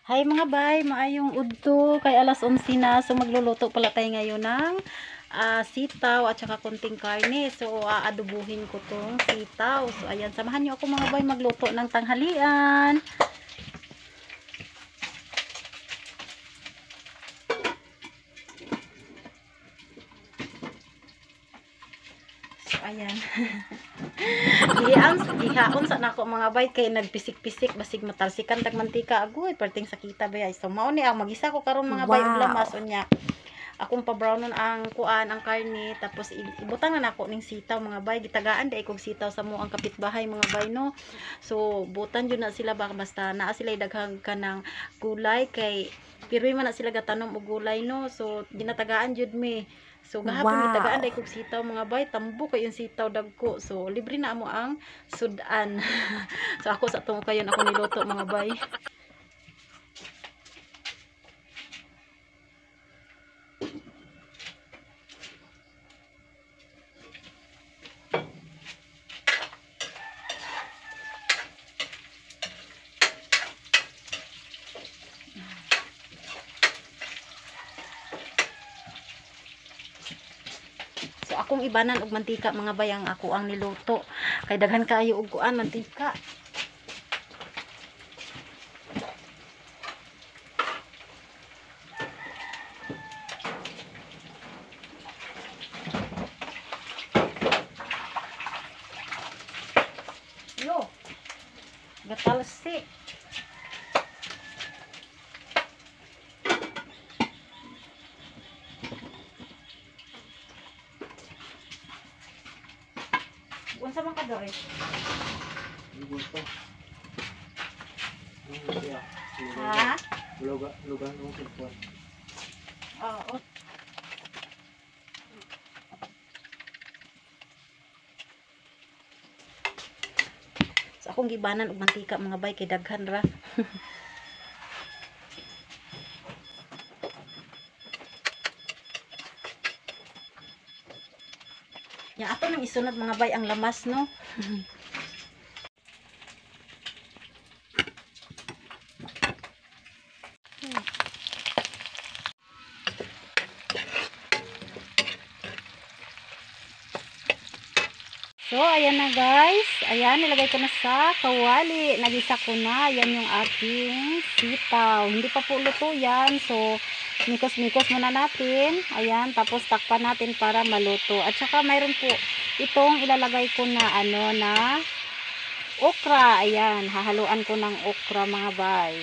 Hi mga bay, maayong udto kay alas 11 na. So magluluto pala tayo ngayon ng sitaw at saka kunting karne. So aadubuhin ko tong sitaw. So ayan, samahan niyo ako mga bay magluto ng tanghalian. So ayan. Ihaon sa nako mga bay kay nagpisik-pisik basig matalsikan tag mantika agoy perting sakita bay. So mao ni ang magisa ko karon mga bay ug lamas unya. Akong pa-brownon ang kuan ang karne tapos ibutang na nako ning sitaw mga bay, gitagaan di kog sitaw sa mo ang kapitbahay mga bay no. So butan jud na sila basta naa sila daghang kanang gulay kay piroy man na sila gatanom og gulay no. So ginatagaan jud mi. So gahapon gitagaan di kog sitaw mga bay, tambo kay yung sitaw dagko. So libre na mo ang sudan. So ako sa tumo kayon ako niluto mga bay. So akong ibanan og mantika mga bayang ako ang niluto. Kay daghan kaayo og kuan mantika. Yo. Gatalsi. Unsa man ka doy? Ha? Lugan ng sipon. Oo. So akong gibanan og mantika mga bay kay daghan ra. Ya ato nang isunod mga bay ang lamas no. So, ayan na guys. Ayan, nilagay ko na sa kawali. Nagisa ko na. Ayan yung aking sitaw. Hindi pa po luto yan. So, mikos-mikos muna natin. Ayan, tapos takpan natin para maluto. At saka mayroon po itong ilalagay ko na na okra. Ayan, hahaluan ko ng okra mga bay.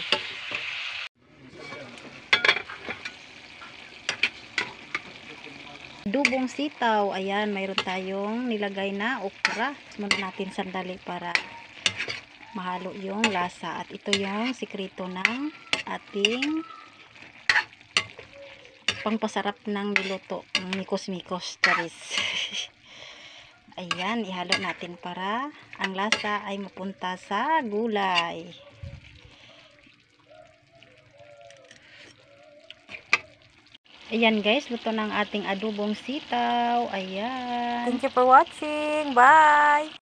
Dubong sitaw, ayan, mayroon tayong nilagay na okra. Muna natin sandali para mahalo yung lasa. At ito yung sikreto ng ating pangpasarap ng niluto, mikos-mikos charis. Ayan, ihalo natin para ang lasa ay mapunta sa gulay. Ayan guys, luto ng ating adobong sitaw. Ayan. Thank you for watching. Bye!